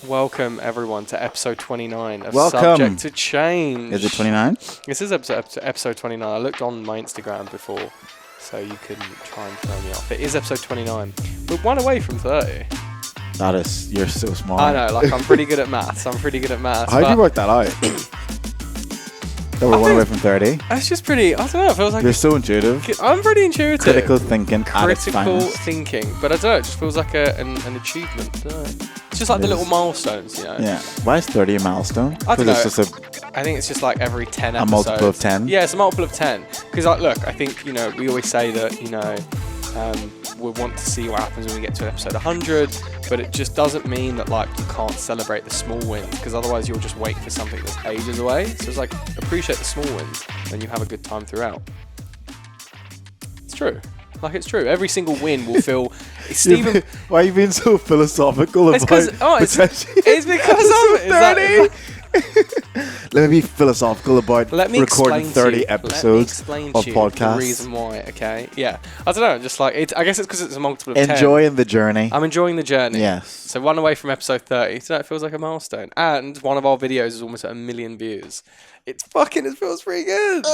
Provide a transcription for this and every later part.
Welcome, everyone, to episode 29 of Welcome. Subject to Change. Is it 29? This is episode 29. I looked on my Instagram before, so you can try and throw me off. It is episode 29. We're one away from 30. You're so smart. I know, I'm pretty good at maths. How do you work that out? That we're one away from 30. It's just pretty, I don't know, it feels like... You're so intuitive. I'm pretty intuitive. Critical thinking at its finest. Thinking. But I don't know, it just feels like an achievement. I don't know. It's just like the little milestones, you know? Yeah. Why is 30 a milestone? I don't know. I think it's just like every 10 episodes. A multiple of 10? Yeah, it's a multiple of 10. Because, look, I think, we always say that, we want to see what happens when we get to episode 100, but it just doesn't mean that, you can't celebrate the small wins, because otherwise you'll just wait for something that's ages away. So it's appreciate the small wins, and you have a good time throughout. It's true. It's true. Every single win will feel... Stephen... Why are you being so philosophical it's because of it. Let me be philosophical about recording 30 episodes of podcasts. The reason why, okay? Yeah. I don't know, just I guess it's because it's a multiple of 10. Enjoying the journey. I'm enjoying the journey. Yes. So one away from episode 30. So that feels like a milestone. And one of our videos is almost at 1 million views. It feels pretty good.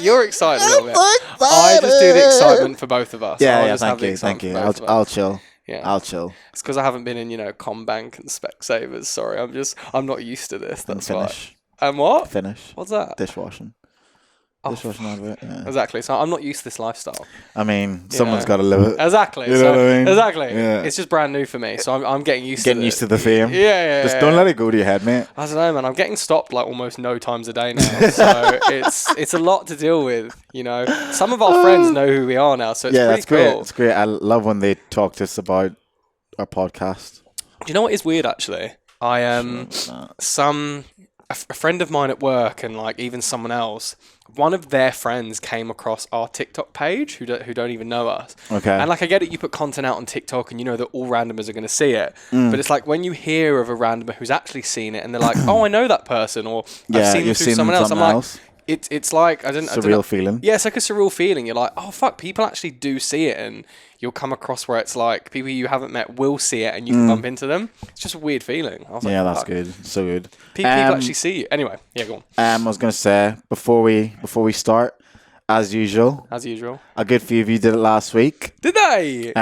You're excited a little bit. I just do the excitement for both of us. Yeah, thank you. I'll chill. Yeah. I'll chill. It's because I haven't been in, Combank and Specsavers. Sorry, I'm not used to this. That's why. And what? Finish. What's that? Dishwashing. Dishwashing out of it. Yeah. Exactly. So I'm not used to this lifestyle. I mean, someone's got to live it. Exactly. You know what I mean? Exactly. Yeah. It's just brand new for me, so I'm getting used to it. Getting used to the fame. Yeah. Just don't let it go to your head, mate. I don't know, man. I'm getting stopped almost no times a day now, so it's a lot to deal with. Some of our friends know who we are now, so it's pretty cool. Cool. It's great. I love when they talk to us about our podcast. Do you know what is weird? Actually, a friend of mine at work and even someone else, one of their friends came across our TikTok page who don't even know us. Okay. And I get it, you put content out on TikTok and you know that all randomers are going to see it. But it's when you hear of a randomer who's actually seen it and they're like, oh, I know that person, or I've seen them through someone else. I'm like, it's like, I don't know. Surreal feeling. Yeah, it's like a surreal feeling. You're like, oh, fuck, people actually do see it, and you'll come across where it's like people you haven't met will see it and you can bump into them. It's just a weird feeling. I was like, that's good. So good. People actually see you. Anyway, yeah, go on. I was going to say, before we start, as usual, a good few of you did it last week. Did they?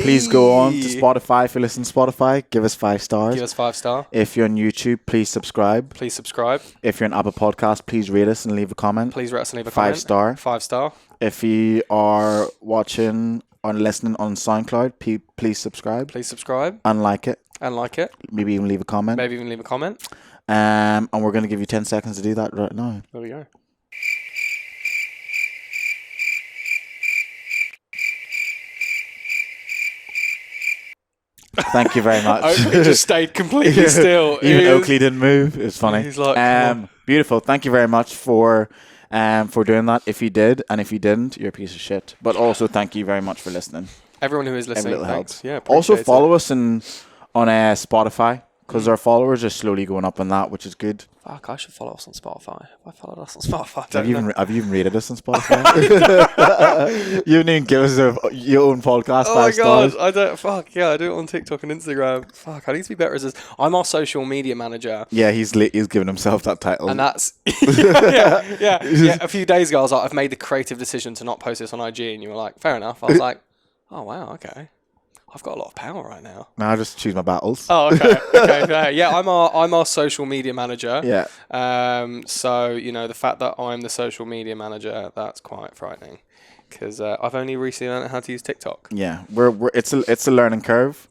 Please go on to Spotify. If you listen to Spotify, give us 5 stars. Give us 5 star. If you're on YouTube, please subscribe. If you're on Apple Podcasts, please rate us and leave a comment. 5 star. 5 star. If you are watching or listening on SoundCloud, please subscribe. And like it. Maybe even leave a comment. And we're going to give you 10 seconds to do that right now. There we go. Thank you very much. Oakley just stayed completely still. Even Oakley didn't move. It was funny. He's like, beautiful. Thank you very much for doing that. If you did, and if you didn't, you're a piece of shit. But also, thank you very much for listening. Everyone who is listening, thanks. Yeah, also, follow us on Spotify, because our followers are slowly going up on that, which is good. Fuck, I should follow us on Spotify. If I followed us on Spotify, have you even rated us on Spotify? You didn't even give us your own podcast. Oh my god, I don't. Fuck yeah, I do it on TikTok and Instagram. Fuck, I need to be better as this. I'm our social media manager. Yeah, he's given himself that title, and that's yeah. A few days ago, I was like, I've made the creative decision to not post this on IG, and you were like, fair enough. I was like, oh wow, okay. I've got a lot of power right now. No, I just choose my battles. Oh, okay. Okay. Yeah, I'm our social media manager. Yeah. So the fact that I'm the social media manager, that's quite frightening, because I've only recently learned how to use TikTok. Yeah, it's a learning curve.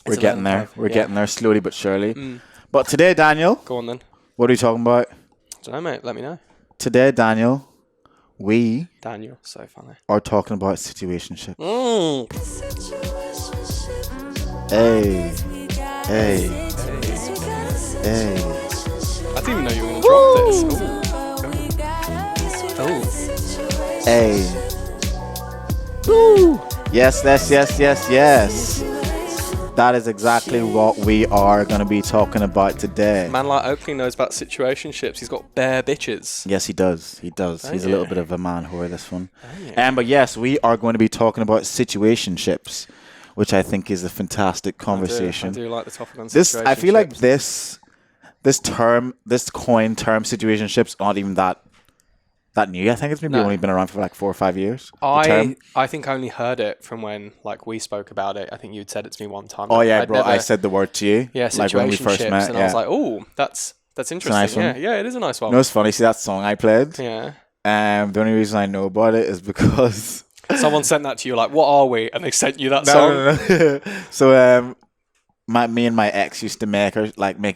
We're getting there. We're getting there slowly but surely. But today, Daniel. Go on then. What are you talking about? I don't know, mate. Let me know. Today, Daniel. Daniel, so funny. Are talking about situationship. Hey. I didn't even know you were going to drop this. Oh. Hey. Woo. Yes. That is exactly what we are going to be talking about today. Man like Oakley knows about situationships. He's got bare bitches. Yes, he does. Oh, He's a little bit of a man whore, this one. But yes, we are going to be talking about situationships, which I think is a fantastic conversation. I do like the topic on situationships. I feel like this coin term situationships aren't even that new. I think it's maybe only been around for like 4 or 5 years. I think I only heard it from when like we spoke about it. I think you'd said it to me one time. Oh yeah, bro, I said the word to you. Yeah, like when we first met. And I was like, oh, that's interesting. Nice one. Yeah, it is a nice one. You know, it's funny. See that song I played? Yeah. The only reason I know about it is because someone sent that to you. Like, what are we? And they sent you that song. No. So me and my ex used to make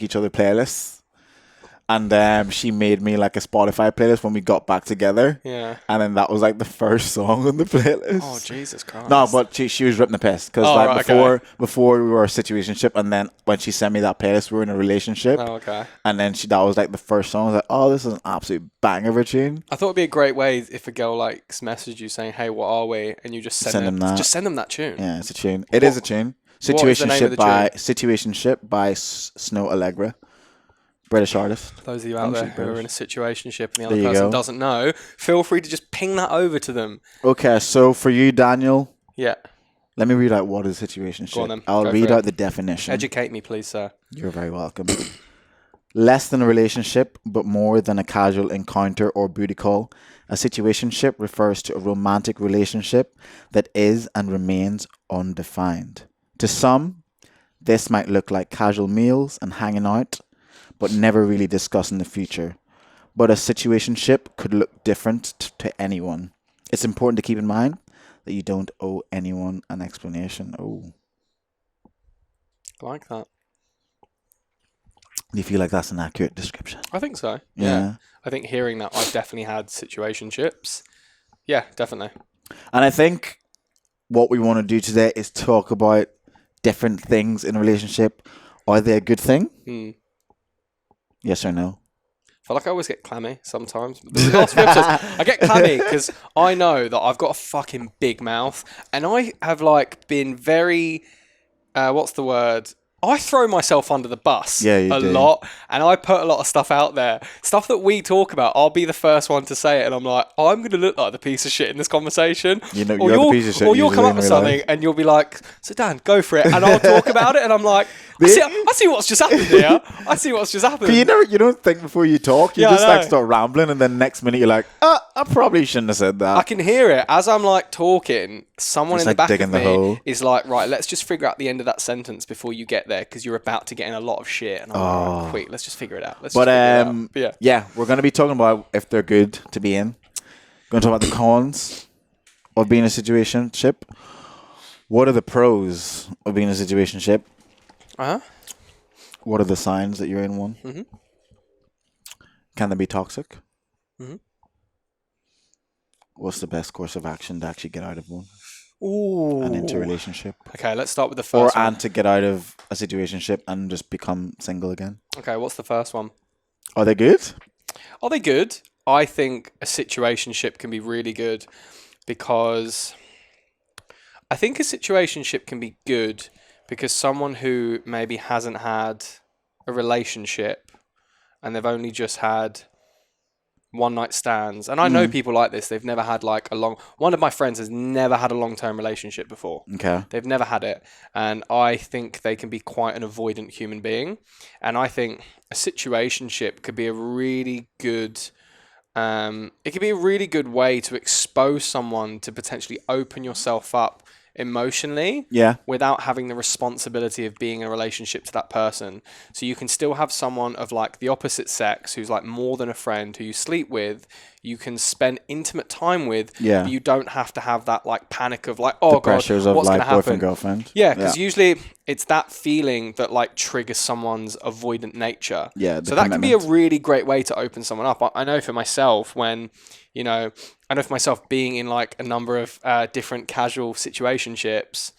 each other playlists. And she made me like a Spotify playlist when we got back together. Yeah. And then that was like the first song on the playlist. Oh, Jesus Christ. No, but she was ripping the piss. Because before we were a situationship, and then when she sent me that playlist, we were in a relationship. Oh, okay. And then that was like the first song. I was like, oh, this is an absolute banger of a tune. I thought it'd be a great way if a girl like messaged you saying, hey, what are we? And you just send them that. Just send them that tune. Yeah, it's a tune. It is a tune. Situationship by Snow Allegra. British artist. Those of you out there who are in a situationship and the other person doesn't know, feel free to just ping that over to them. Okay, so for you, Daniel. Yeah. Let me read out what is a situationship. Go on then. I'll read out the definition. Educate me, please, sir. You're very welcome. Less than a relationship, but more than a casual encounter or booty call. A situationship refers to a romantic relationship that is and remains undefined. To some, this might look like casual meals and hanging out, but never really discussing the future. But a situationship could look different to anyone. It's important to keep in mind that you don't owe anyone an explanation. Oh. I like that. Do you feel like that's an accurate description? I think so. Yeah. I think hearing that, I've definitely had situationships. Yeah, definitely. And I think what we want to do today is talk about different things in a relationship. Are they a good thing? Yes or no? I feel like I always get clammy sometimes. The last few episodes, I get clammy because I know that I've got a fucking big mouth, and I have like been very, what's the word? I throw myself under the bus a lot, and I put a lot of stuff out there. Stuff that we talk about, I'll be the first one to say it, and I'm like, oh, I'm going to look like the piece of shit in this conversation. You know, you're the piece of shit. Or you'll come up with something, and you'll be like, so Dan, go for it. And I'll talk about it, and I'm like, I see what's just happened here. I see what's just happened. You don't think before you talk. You just like start rambling, and then next minute you're like, I probably shouldn't have said that. I can hear it. As I'm like talking, someone in the back of me is like, right, let's just figure out the end of that sentence before you get there, because you're about to get in a lot of shit. And I'm like, right, quick, let's just figure it out. Yeah, we're going to be talking about if they're good to be in. We're going to talk about the cons of being in a situationship. What are the pros of being in a situationship? What are the signs that you're in one? Mm-hmm. Can they be toxic? Mm-hmm. What's the best course of action to actually get out of one? Ooh. An interrelationship. Okay, let's start with the first one. And to get out of a situationship and just become single again. Okay, what's the first one? Are they good? Are they good? I think a situationship can be really good because I think a situationship can be good because someone who maybe hasn't had a relationship and they've only just had one night stands, and I know people like this, they've never had like one of my friends has never had a long-term relationship before. Okay. They've never had it, and I think they can be quite an avoidant human being, and I think a situationship could be a really good it could be a really good way to expose someone to potentially open yourself up emotionally without having the responsibility of being in a relationship to that person. So you can still have someone of like the opposite sex who's like more than a friend who you sleep with, you can spend intimate time with, but you don't have to have that like panic of like, oh god, what's going to happen? Boyfriend, girlfriend. Yeah, because usually it's that feeling that like triggers someone's avoidant nature. Yeah, so that can be a really great way to open someone up. I know for myself when, being in like a number of different casual situationships,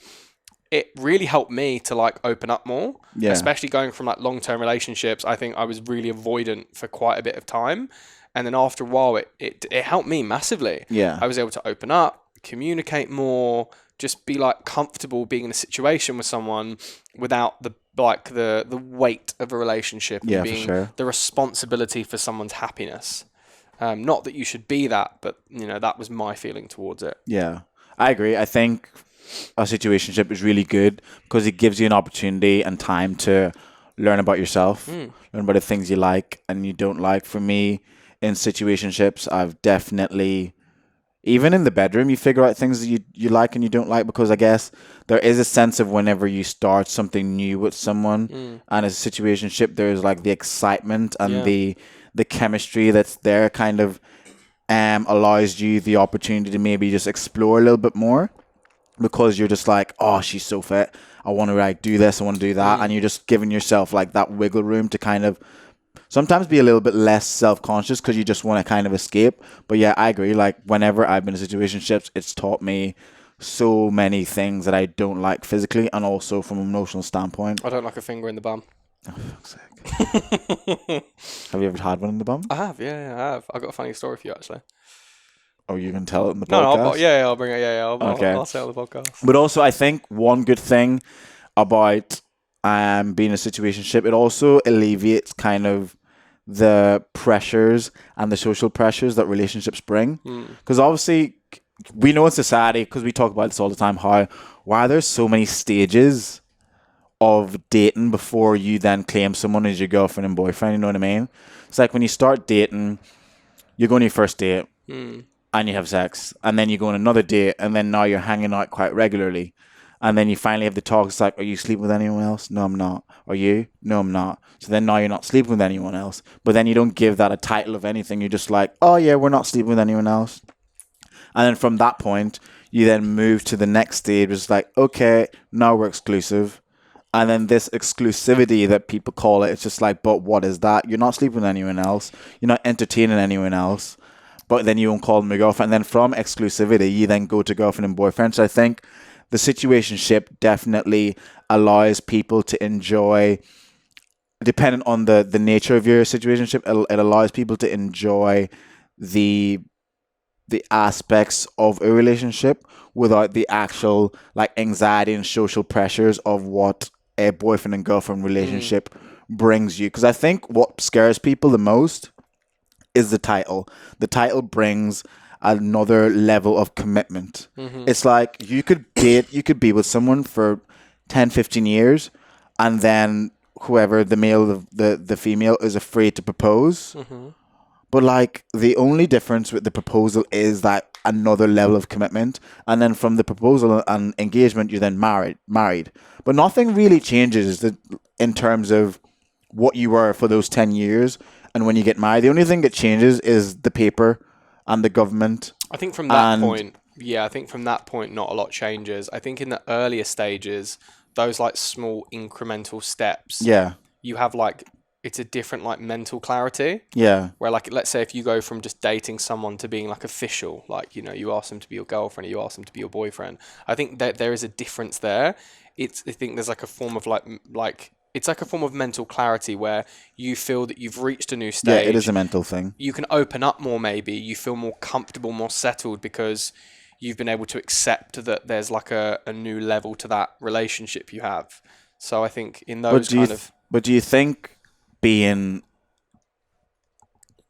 it really helped me to like open up more, especially going from like long-term relationships. I think I was really avoidant for quite a bit of time. And then after a while, it helped me massively. Yeah. I was able to open up, communicate more, just be like comfortable being in a situation with someone without the weight of a relationship and being the responsibility for someone's happiness. Not that you should be that, but that was my feeling towards it. Yeah, I agree. I think a situationship is really good because it gives you an opportunity and time to learn about yourself, learn about the things you like and you don't like. For me, in situationships, I've definitely, even in the bedroom, you figure out things that you like and you don't like, because I guess there is a sense of whenever you start something new with someone and as a situationship, there's like the excitement and the chemistry that's there kind of allows you the opportunity to maybe just explore a little bit more, because you're just like, oh, she's so fit, I want to like do this, I want to do that, and you're just giving yourself like that wiggle room to kind of sometimes be a little bit less self-conscious because you just want to kind of escape. But yeah, I agree. Like whenever I've been in situationships, it's taught me so many things that I don't like physically and also from an emotional standpoint. I don't like a finger in the bum. Oh, fuck's sake. Have you ever had one in the bum? I have, yeah, I have. I've got a funny story for you, actually. Oh, you can tell it in the podcast? No, I'll bring it. I'll say it on the podcast. But also, I think one good thing about being a situationship, it also alleviates kind of the pressures and the social pressures that relationships bring. Because obviously, we know in society, because we talk about this all the time, why there's so many stages of dating before you then claim someone as your girlfriend and boyfriend, you know what I mean? It's like when you start dating, you go on your first date and you have sex, and then you go on another date, and then now you're hanging out quite regularly. And then you finally have the talk. It's like, are you sleeping with anyone else? No, I'm not. Are you? No, I'm not. So then now you're not sleeping with anyone else. But then you don't give that a title of anything. You're just like, oh yeah, we're not sleeping with anyone else. And then from that point, you then move to the next stage. It's like, okay, now we're exclusive. And then this exclusivity that people call it, it's just like, but what is that? You're not sleeping with anyone else. You're not entertaining anyone else. But then you won't call them a girlfriend. And then from exclusivity, you then go to girlfriend and boyfriend. So I think the situationship definitely allows people to enjoy, depending on the nature of your situationship, it allows people to enjoy the aspects of a relationship without the actual like anxiety and social pressures of what a boyfriend and girlfriend relationship brings you. Because I think what scares people the most is the title. The title brings another level of commitment. It's like you could be with someone for 10, 15 years, and then whoever, the male, the female, is afraid to propose. But like the only difference with the proposal is that another level of commitment, and then from the proposal and engagement, you're then married. But nothing really changes in terms of what you were for those 10 years and when you get married. The only thing that changes is the paper and the government. I think from that point, not a lot changes. I think in the earlier stages, those like small incremental steps, you have like, it's a different like mental clarity. Where like, let's say if you go from just dating someone to being like official, like, you know, you ask them to be your girlfriend, or you ask them to be your boyfriend. I think that there is a difference there. I think there's like a form of like it's like a form of mental clarity where you feel that you've reached a new stage. Yeah, it is a mental thing. You can open up more, maybe. You feel more comfortable, more settled, because you've been able to accept that there's like a new level to that relationship you have. So I think in those But do you think being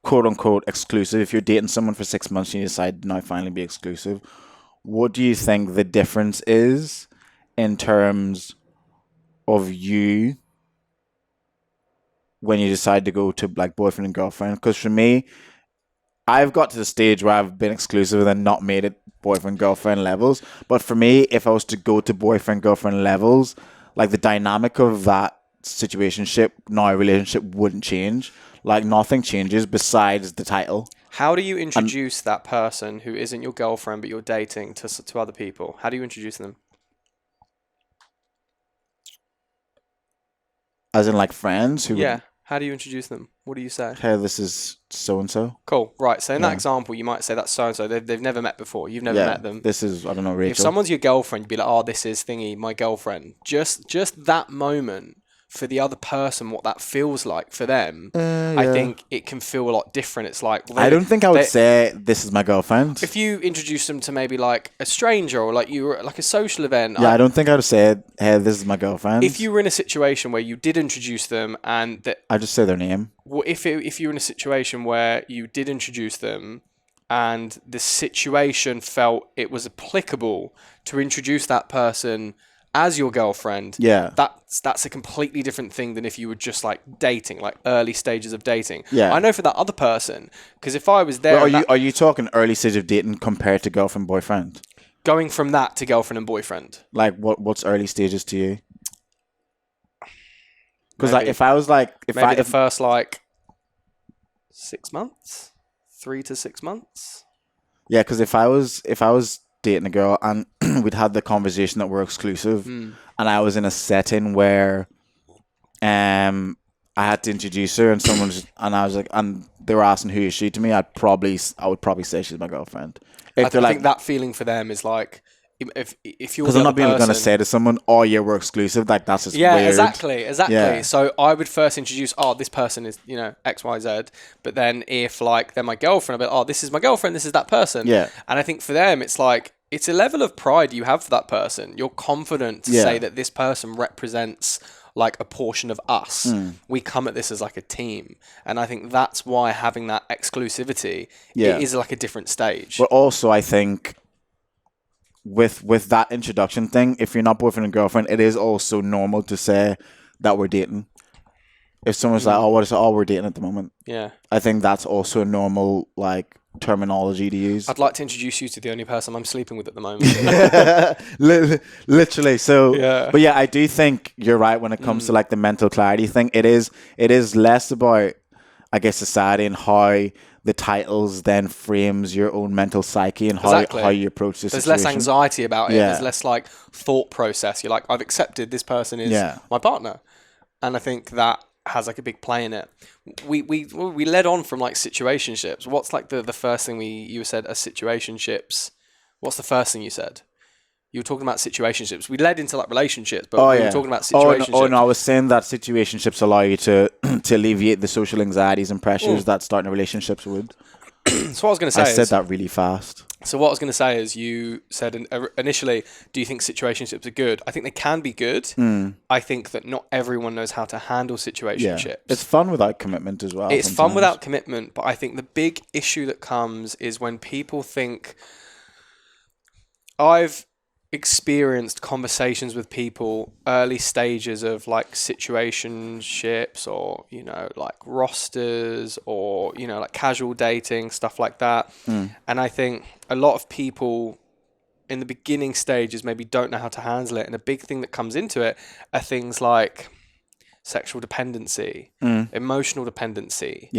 quote unquote exclusive, if you're dating someone for 6 months and you decide to now finally be exclusive, what do you think the difference is in terms of you when you decide to go to like boyfriend and girlfriend? Because for me, I've got to the stage where I've been exclusive and then not made it boyfriend girlfriend levels. But for me, if I was to go to boyfriend girlfriend levels, like the dynamic of that situationship, now relationship, wouldn't change. Like nothing changes besides the title. How do you introduce that person who isn't your girlfriend but you're dating to other people? How do you introduce them? As in like friends who How do you introduce them? What do you say? Hey, this is so-and-so. Cool. Right. So in that example, you might say that's so-and-so. They've never met before. You've never met them. This is, I don't know, Rachel. If someone's your girlfriend, you'd be like, oh, this is thingy, my girlfriend. Just that moment, for the other person, what that feels like for them, I think it can feel a lot different. It's like... I don't think I would say, this is my girlfriend. If you introduce them to maybe like a stranger or like you were like a social event... Yeah, I don't think I would say, hey, this is my girlfriend. If you were in a situation where you did introduce them and... I just say their name. Well, if you were in a situation where you did introduce them and the situation felt it was applicable to introduce that person as your girlfriend, that's a completely different thing than if you were just like dating, like early stages of dating. I know for that other person, because if I was there, are you talking early stage of dating compared to girlfriend boyfriend? Going from that to girlfriend and boyfriend. Like what's early stages to you? Because like if I was like the first like 6 months, 3 to 6 months. Yeah, because if I was dating a girl and we'd had the conversation that we're exclusive, and I was in a setting where I had to introduce her and I was like, and they were asking who is she to me, I would probably say she's my girlfriend. I think that feeling for them is like, if you're, because I'm not being going to say to someone, oh yeah, we're exclusive, like that's just weird. Exactly. Yeah. So I would first introduce, this person is, XYZ, but then if like they're my girlfriend, I'd be like, this is my girlfriend, this is that person. Yeah. And I think for them it's like, it's a level of pride you have for that person. You're confident to say that this person represents like a portion of us. We come at this as like a team, and I think that's why having that exclusivity it is like a different stage. But also I think with that introduction thing, if you're not boyfriend and girlfriend, it is also normal to say that we're dating. If someone's like, we're dating at the moment. Yeah. I think that's also a normal like terminology to use. I'd like to introduce you to the only person I'm sleeping with at the moment. Literally. So, but yeah, I do think you're right when it comes to like the mental clarity thing. It is less about, I guess, society and how the titles then frames your own mental psyche and how you approach this. There's less anxiety about it. There's less like thought process. You're like, I've accepted this person is my partner, and I think that has like a big play in it. We led on from like situationships. What's like the first thing you said are situationships? What's the first thing you said? You were talking about situationships. We led into like relationships, but we were talking about situationships. Oh no, I was saying that situationships allow you to alleviate the social anxieties and pressures that starting a relationships would. So what I was going to say I said that really fast. So what I was going to say is, you said initially, do you think situationships are good? I think they can be good. I think that not everyone knows how to handle situationships. Yeah. It's fun without commitment as well. It's fun without commitment, but I think the big issue that comes is when people think, I've experienced conversations with people early stages of like situationships, or like rosters, or like casual dating, stuff like that. And I think a lot of people in the beginning stages maybe don't know how to handle it, and a big thing that comes into it are things like sexual dependency, emotional dependency,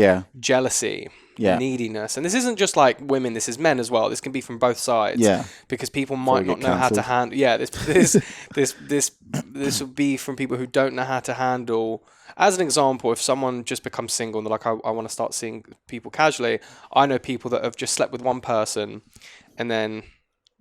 jealousy, neediness. And this isn't just like women, this is men as well. This can be from both sides. Because people might not know how to handle this will be from people who don't know how to handle. As an example, if someone just becomes single and they're like, I want to start seeing people casually, I know people that have just slept with one person and then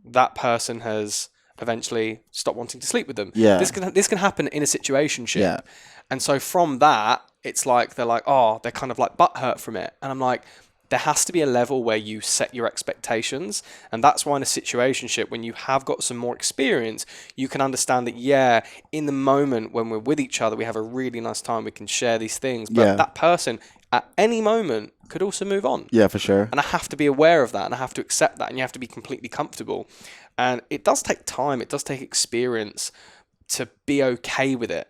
that person has eventually stopped wanting to sleep with them. This can happen in a situationship. And so from that, it's like they're kind of like butthurt from it. And I'm like, there has to be a level where you set your expectations. And that's why in a situationship, when you have got some more experience, you can understand that, in the moment when we're with each other, we have a really nice time, we can share these things. But that person at any moment could also move on. Yeah, for sure. And I have to be aware of that, and I have to accept that, and you have to be completely comfortable. And it does take time, it does take experience to be okay with it.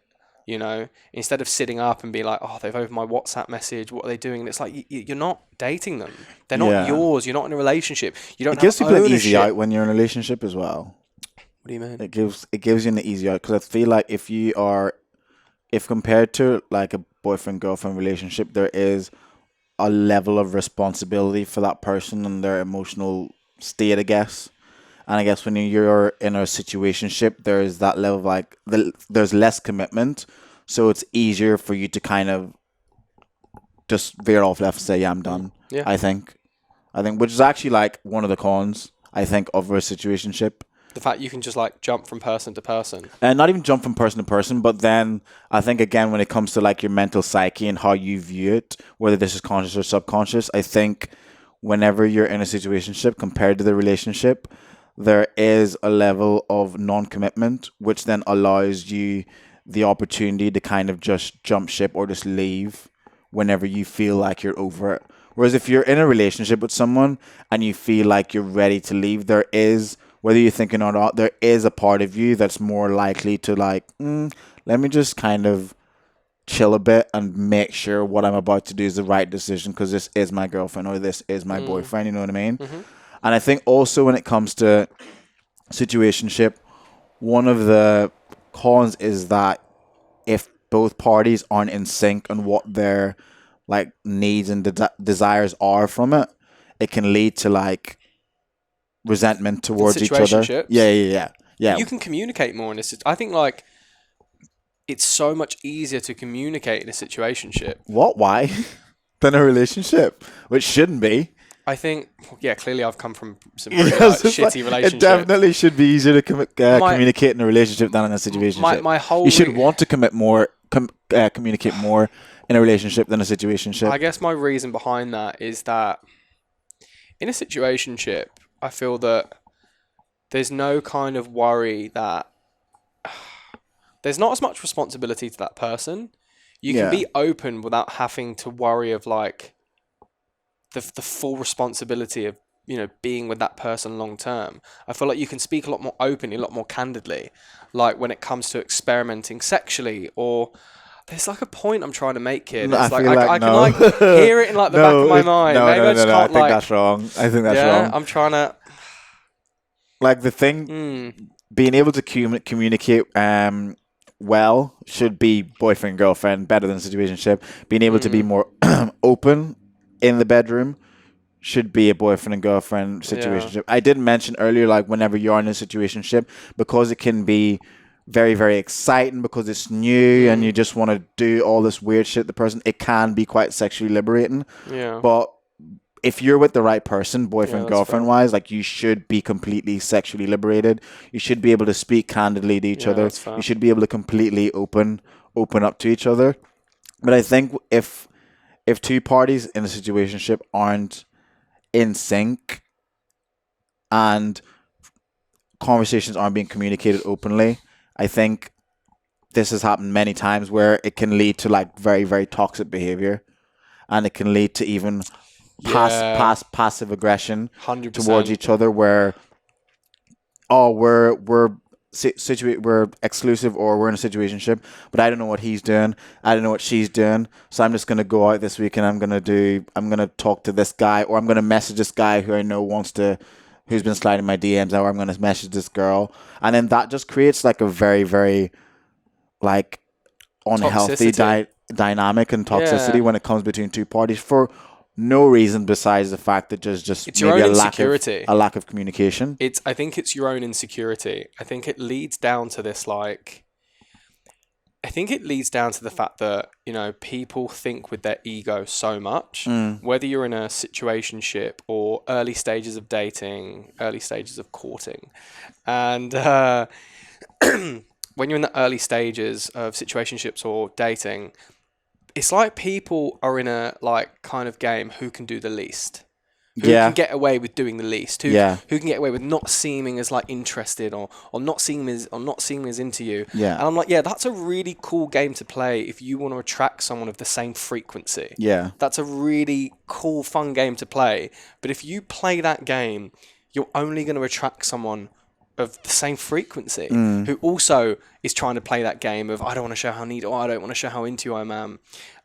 Instead of sitting up and be like, they've opened my WhatsApp message, what are they doing? And it's like, you're not dating them. They're not yours. You're not in a relationship. You don't have ownership. It gives people an easy out when you're in a relationship as well. What do you mean? It gives you an easy out, because I feel like if compared to like a boyfriend-girlfriend relationship, there is a level of responsibility for that person and their emotional state, I guess. And I guess when you're in a situationship, there's that level of like, there's less commitment. So it's easier for you to kind of just veer off left and say, I'm done. Yeah. I think, which is actually like one of the cons, I think, of a situationship. The fact you can just like jump from person to person. And not even jump from person to person, but then I think, again, when it comes to like your mental psyche and how you view it, whether this is conscious or subconscious, I think whenever you're in a situationship compared to the relationship, there is a level of non-commitment, which then allows you the opportunity to kind of just jump ship or just leave whenever you feel like you're over it. Whereas if you're in a relationship with someone and you feel like you're ready to leave, there is, whether you're thinking or not, there is a part of you that's more likely to like, let me just kind of chill a bit and make sure what I'm about to do is the right decision because this is my girlfriend or this is my boyfriend. You know what I mean? Mm-hmm. And I think also when it comes to situationship, one of the cons is that if both parties aren't in sync on what their like needs and desires are from it, it can lead to like resentment towards each other. Yeah. You can communicate more in this. I think like it's so much easier to communicate in a situationship. What? Why? Than a relationship, which shouldn't be. I think, clearly I've come from some pretty, shitty relationships. It definitely should be easier to communicate in a relationship than in a situationship. You should want to communicate more in a relationship than a situationship. I guess my reason behind that is that in a situationship, I feel that there's no kind of worry that there's not as much responsibility to that person. You can be open without having to worry of like the full responsibility of, being with that person long term. I feel like you can speak a lot more openly, a lot more candidly, like when it comes to experimenting sexually or there's like a point I'm trying to make here. No, I can like hear it in like the back of my mind. Maybe I just can't, I think that's wrong. I think that's wrong. I'm trying to like the thing being able to communicate well should be boyfriend girlfriend better than situationship. Being able to be more open in the bedroom should be a boyfriend and girlfriend situationship. Yeah. I did mention earlier, like whenever you're in a situationship, because it can be very, very exciting because it's new and you just want to do all this weird shit. The person, it can be quite sexually liberating. Yeah. But if you're with the right person, boyfriend, girlfriend wise, like you should be completely sexually liberated. You should be able to speak candidly to each other. You should be able to completely open up to each other. But I think if two parties in a situationship aren't in sync and conversations aren't being communicated openly, I think this has happened many times where it can lead to like very, very toxic behavior, and it can lead to even passive aggression 100%. towards each other where we're exclusive or we're in a situationship, but I don't know what he's doing, I don't know what she's doing, so I'm just gonna go out this week and I'm gonna talk to this guy, or I'm gonna message this guy who I know who's been sliding my DMs, or I'm gonna message this girl, and then that just creates like a very, very like unhealthy dynamic and toxicity when it comes between two parties for no reason besides the fact that there's just it's maybe a lack of communication. I think it's your own insecurity. I think it leads down to this I think it leads down to the fact that, people think with their ego so much, whether you're in a situationship or early stages of dating, early stages of courting. And when you're in the early stages of situationships or dating, it's like people are in a kind of game who can do the least. Who can get away with doing the least? Who can get away with not seeming as interested or not seeming as into you? Yeah. And I'm like, that's a really cool game to play if you want to attract someone of the same frequency. Yeah. That's a really cool, fun game to play. But if you play that game, you're only going to attract someone of the same frequency who also is trying to play that game of I don't want to show how needy or I don't want to show how into you I am.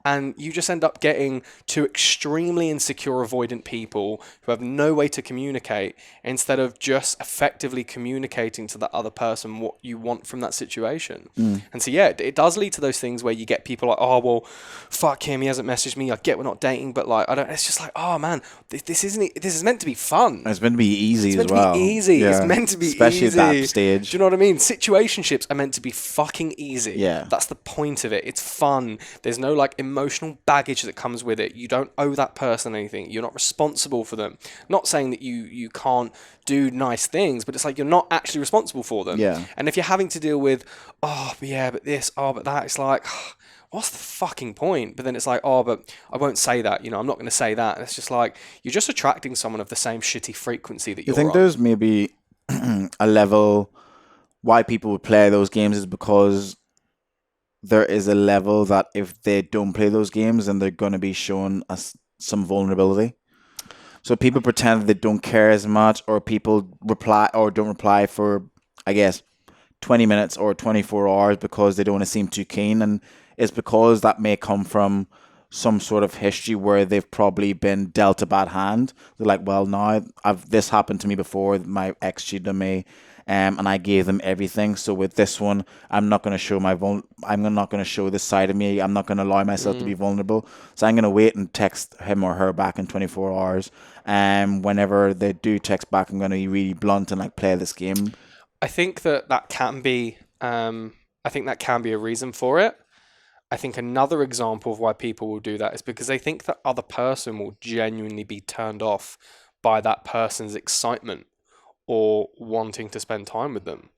And you just end up getting two extremely insecure, avoidant people who have no way to communicate instead of just effectively communicating to the other person what you want from that situation. And so, it does lead to those things where you get people like, oh, well, fuck him, he hasn't messaged me. I get we're not dating, but I don't. It's just like, oh man, this is meant to be fun. It's meant to be easy as well. It's meant to be easy. Yeah. It's meant to be especially easy. At that stage. Do you know what I mean? Situationships are meant to be fucking easy. Yeah. That's the point of it. It's fun. There's no emotional baggage that comes with it. You don't owe that person anything. You're not responsible for them. Not saying that you can't do nice things, but it's like you're not actually responsible for them. Yeah. And if you're having to deal with, but this, but that, it's like, what's the fucking point? But then it's like, but I won't say that. I'm not going to say that. And it's just like, you're just attracting someone of the same shitty frequency that you're on. You think there's maybe a level why people would play those games is because there is a level that if they don't play those games, then they're going to be shown some vulnerability. So people pretend that they don't care as much, or people reply or don't reply for, I guess, 20 minutes or 24 hours because they don't want to seem too keen. And it's because that may come from some sort of history where they've probably been dealt a bad hand. They're like, well, now this happened to me before. My ex cheated on me, and I gave them everything. So with this one, I'm not going to show I'm not going to show this side of me. I'm not going to allow myself to be vulnerable. So I'm going to wait and text him or her back in 24 hours. And whenever they do text back, I'm going to be really blunt and like play this game. I think that can be. I think that can be a reason for it. I think another example of why people will do that is because they think that other person will genuinely be turned off by that person's excitement or wanting to spend time with them.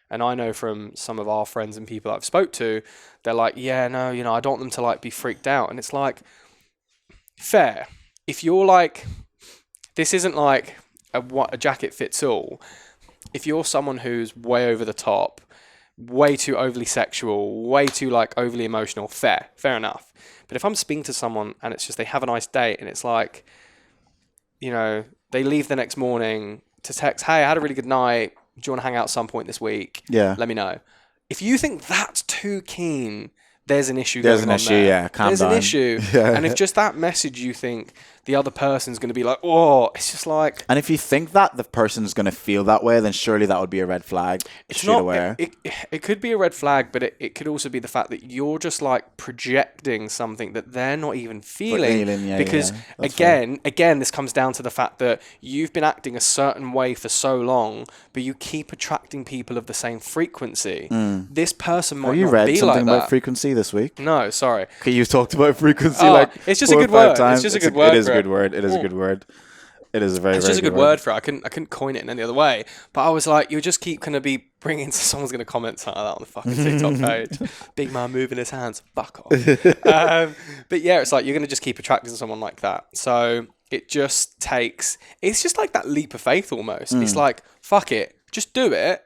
And I know from some of our friends and people I've spoke to, they're like, yeah, no, I don't want them to like be freaked out. And it's like, fair. If you're like, this isn't like a jacket fits all. If you're someone who's way over the top, way too overly sexual, way too like overly emotional, fair enough. But if I'm speaking to someone and it's just they have a nice date and it's like, they leave the next morning to text, hey, I had a really good night. Do you want to hang out at some point this week? Yeah. Let me know. If you think that's too keen, there's an issue going on there. There's an issue, yeah. Calm down. There's an issue. Yeah. And if just that message you think the other person's going to be like, oh, it's just like... And if you think that the person's going to feel that way, then surely that would be a red flag. It's not... It could be a red flag, but it could also be the fact that you're just like projecting something that they're not even feeling. Because again, this comes down to the fact that you've been acting a certain way for so long, but you keep attracting people of the same frequency. This person might not be like that. Have you read something about frequency this week? No, sorry. Okay, you talked about frequency it's just a good word. It's just a good word. It is a good word. It is a good word. It is a very, it's very just a good word for it. I couldn't coin it in any other way. But I was like, you'll just keep going to be bringing... Someone's going to comment something like that on the fucking TikTok page. Big man moving his hands. Fuck off. But yeah, it's like you're going to just keep attracting someone like that. So it just takes... It's just like that leap of faith almost. It's like, fuck it. Just do it.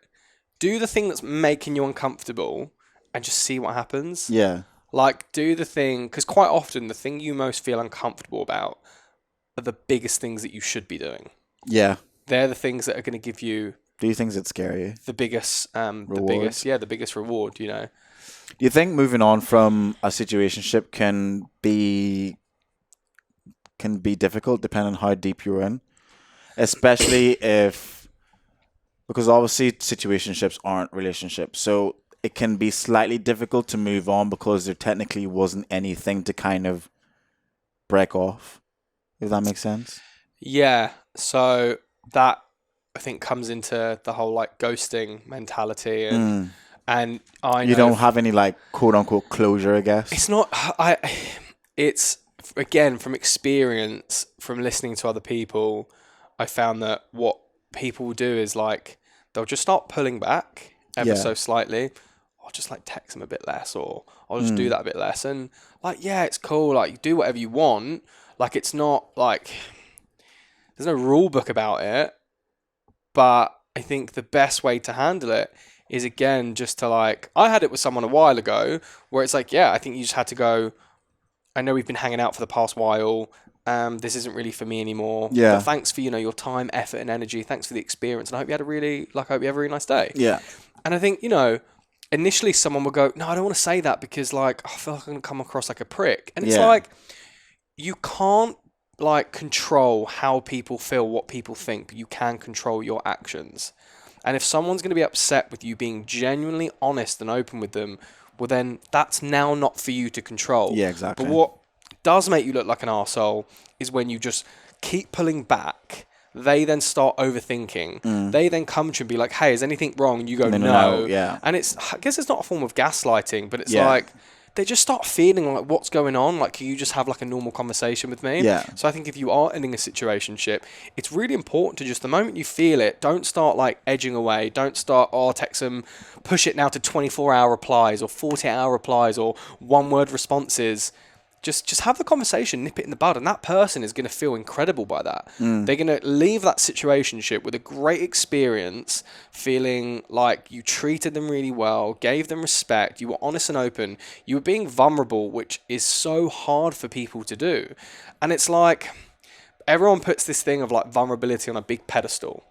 Do the thing that's making you uncomfortable and just see what happens. Yeah. Like, do the thing... Because quite often, the thing you most feel uncomfortable about are the biggest things that you should be doing. Yeah. They're the things that are going to give you... Do you think that scare you? The biggest reward, Do you think moving on from a situationship can be difficult depending on how deep you're in? Especially if... Because obviously situationships aren't relationships. So it can be slightly difficult to move on because there technically wasn't anything to kind of break off, if that makes sense. Yeah. So that, I think, comes into the whole like ghosting mentality and I know... You don't have any like quote unquote closure, I guess. It's not... It's, again, from experience, from listening to other people, I found that what people will do is like, they'll just start pulling back ever so slightly. I'll just like text them a bit less, or I'll just do that a bit less. And like, yeah, it's cool. Like, you do whatever you want. Like, it's not like, there's no rule book about it. But I think the best way to handle it is, again, just to like, I had it with someone a while ago where it's like, yeah, I think you just had to go, I know we've been hanging out for the past while. This isn't really for me anymore. Yeah. But thanks for, your time, effort, and energy. Thanks for the experience. And I hope you had a really nice day. Yeah. And I think, initially someone will go, no, I don't want to say that because like, I feel like I'm going to come across like a prick. And it's like, you can't like control how people feel, what people think, but you can control your actions. And if someone's going to be upset with you being genuinely honest and open with them, well then that's now not for you to control. Yeah, exactly. But what does make you look like an arsehole is when you just keep pulling back. They then start overthinking. They then come to you and be like, hey, is anything wrong? And you go, no. Yeah. And I guess it's not a form of gaslighting, but it's like, they just start feeling like, what's going on? Like, can you just have like a normal conversation with me? Yeah. So I think if you are ending a situationship, it's really important to just, the moment you feel it, don't start like edging away. Don't start, text them, push it now to 24-hour replies or 48-hour replies or one-word responses. just have the conversation, nip it in the bud, and that person is going to feel incredible by that. They're going to leave that situationship with a great experience, feeling like you treated them really well, gave them respect, you were honest and open, you were being vulnerable, which is so hard for people to do. And it's like, everyone puts this thing of like vulnerability on a big pedestal.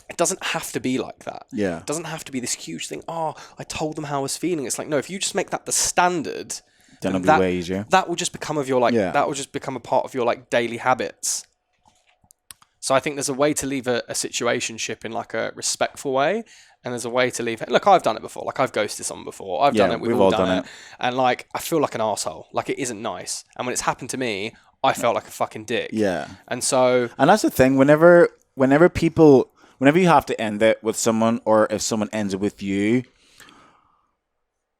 It doesn't have to be like that. Yeah. It doesn't have to be this huge thing. Oh, I told them how I was feeling. It's like, no, if you just make that the standard, then it'll be way easier. That will just become that will just become a part of your like daily habits. So I think there's a way to leave a situationship in like a respectful way, and there's a way to leave it. Look, I've done it before. Like I've ghosted someone before. I've done it. We've all done it. And like I feel like an asshole. Like it isn't nice. And when it's happened to me, I felt like a fucking dick. Yeah. And that's the thing. Whenever you have to end it with someone, or if someone ends it with you,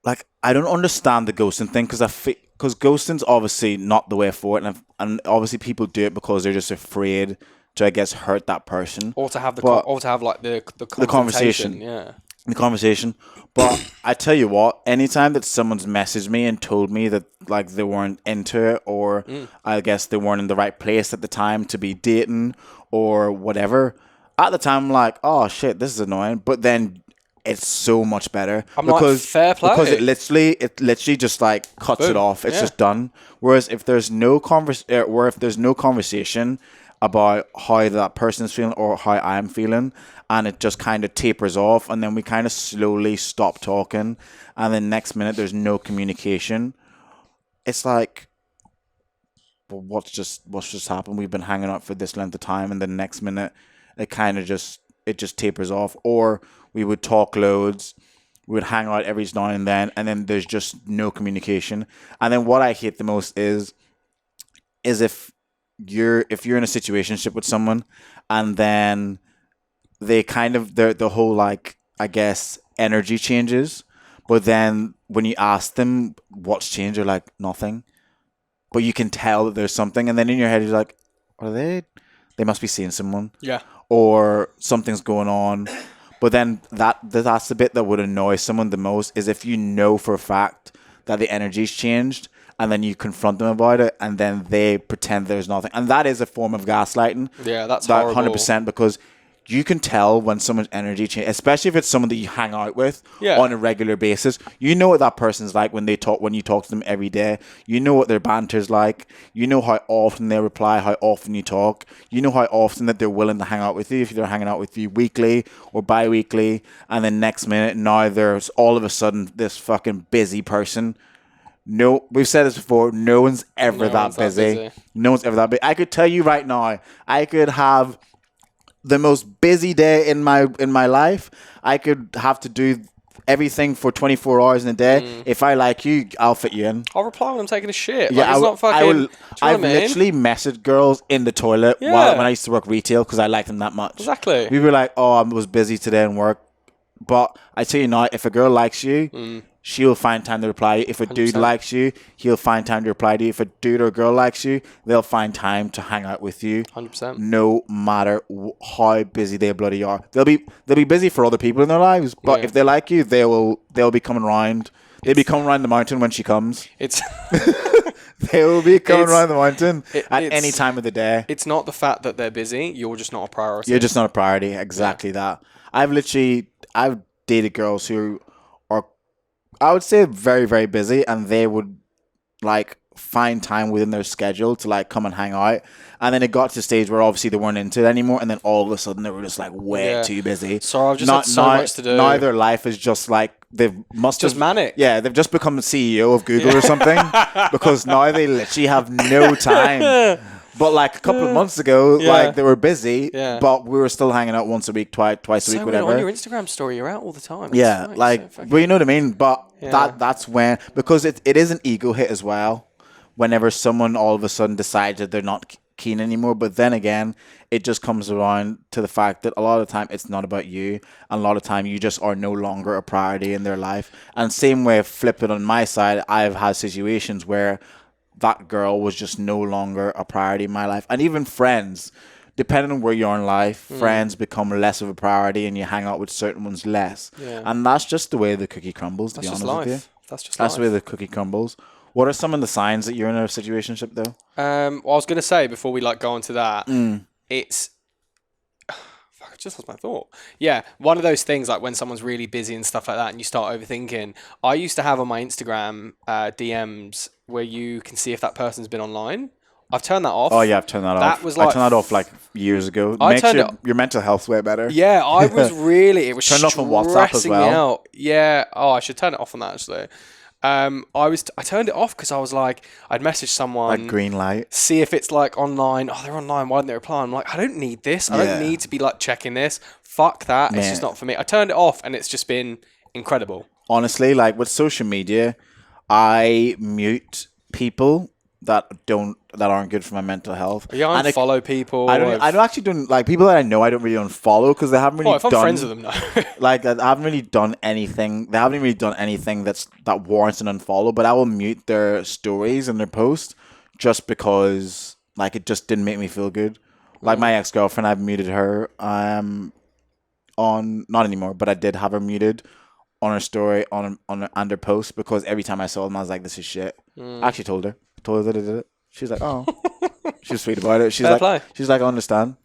like I don't understand the ghosting thing, because ghosting's obviously not the way forward, and obviously people do it because they're just afraid to, I guess, hurt that person, or to have the conversation. Yeah. The conversation. But I tell you what, anytime that someone's messaged me and told me that like they weren't into it, or I guess they weren't in the right place at the time to be dating or whatever, at the time I'm like, oh shit, this is annoying. But then it's so much better because fair play. Because it literally just like cuts it off. It's just done. Whereas if there's no conversation about how that person's feeling or how I'm feeling, and it just kind of tapers off, and then we kind of slowly stop talking, and then next minute there's no communication. It's like, well, what's just happened? We've been hanging out for this length of time, and the next minute it kind of just tapers off. Or we would talk loads, we would hang out every now and then there's just no communication. And then what I hate the most is if you're in a situationship with someone, and then they kind of the whole like, I guess, energy changes, but then when you ask them what's changed, they're like, nothing. But you can tell that there's something, and then in your head you're like, are they must be seeing someone. Yeah. Or something's going on. But then that's the bit that would annoy someone the most, is if you know for a fact that the energy's changed, and then you confront them about it, and then they pretend there's nothing. And that is a form of gaslighting. Yeah, that's horrible. 100%, because you can tell when someone's energy changes, especially if it's someone that you hang out with on a regular basis. You know what that person's like when you talk to them every day. You know what their banter's like. You know how often they reply, how often you talk. You know how often that they're willing to hang out with you, if they're hanging out with you weekly or bi-weekly. And then next minute, now there's all of a sudden this fucking busy person. No, we've said this before. No one's ever that busy. No one's ever that busy. I could tell you right now, I could have the most busy day in my life. I could have to do everything for 24 hours in a day. If I like you, I'll fit you in. I'll reply when I'm taking a shit. Yeah, I've literally messaged girls in the toilet when I used to work retail, because I liked them that much. Exactly. We were like, oh, I was busy today in work. But I tell you now, if a girl likes you, she'll find time to reply. If a 100%. Dude likes you, he'll find time to reply to you. If a dude or girl likes you, they'll find time to hang out with you. 100%. No matter how busy they bloody are. They'll be busy for other people in their lives, but if they like you, they'll be coming around. They'll be coming around the mountain when she comes. They will be coming around the mountain at any time of the day. It's not the fact that they're busy. You're just not a priority. You're just not a priority. Exactly that. I've dated girls who are, I would say, very, very busy, and they would like find time within their schedule to like come and hang out. And then it got to the stage where obviously they weren't into it anymore, and then all of a sudden they were just like way too busy. So I've just had so much to do. Now their life is just like, manic. Yeah, they've just become the CEO of Google or something, because now they literally have no time. But like a couple of months ago, like they were busy, but we were still hanging out once a week, twice a week, whatever. On your Instagram story, you're out all the time. Yeah, well, you know what I mean? But that's when, because it is an ego hit as well, whenever someone all of a sudden decides that they're not keen anymore. But then again, it just comes around to the fact that a lot of the time it's not about you, and a lot of the time you just are no longer a priority in their life. And same way, flip it on my side, I've had situations where that girl was just no longer a priority in my life. And even friends, depending on where you are in life, friends become less of a priority, and you hang out with certain ones less. And that's just the way the cookie crumbles, to be honest with you. That's just the way the cookie crumbles. What are some of the signs that you're in a situationship, though? Well, I was going to say, before we like go on to that, it's... Fuck, I just lost my thought. Yeah, one of those things, like when someone's really busy and stuff like that, and you start overthinking. I used to have on my Instagram DMs where you can see if that person's been online. I've turned that off. Oh yeah, I've turned that off. Was like, I turned that off like years ago. Your mental health way better. Yeah, I was really... It was turned off on WhatsApp as well. Out. Yeah. Oh, I should turn it off on that, actually. I turned it off because I was like, I'd message someone, like green light, see if it's like online. Oh, they're online. Why didn't they reply? I'm like, I don't need this. I don't need to be like checking this. Fuck that. It's just not for me. I turned it off, and it's just been incredible. Honestly, like with social media, I mute people that aren't good for my mental health. You unfollow people. I don't actually don't like people that I know. I don't really unfollow because they haven't really if I'm friends with them, no. Like I haven't really done anything. They haven't really done anything that warrants an unfollow. But I will mute their stories and their posts just because like it just didn't make me feel good. Like my ex-girlfriend, I've muted her. On not anymore, but I did have her muted on her story on her post because every time I saw them, I was like, "This is shit." I actually told her that I did it. She's like, "Oh," she was sweet about it. She's like, "I understand."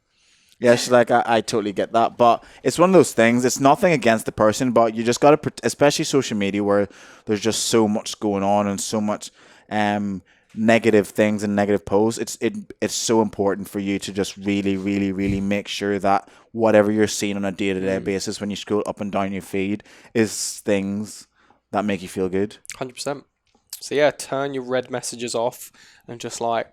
Yeah, she's like, I totally get that, but it's one of those things. It's nothing against the person, but you just gotta, especially social media where there's just so much going on and so much negative things and negative posts. It's so important for you to just really, really, really make sure that whatever you're seeing on a day-to-day basis when you scroll up and down your feed is things that make you feel good. 100%. So yeah, turn your red messages off and just like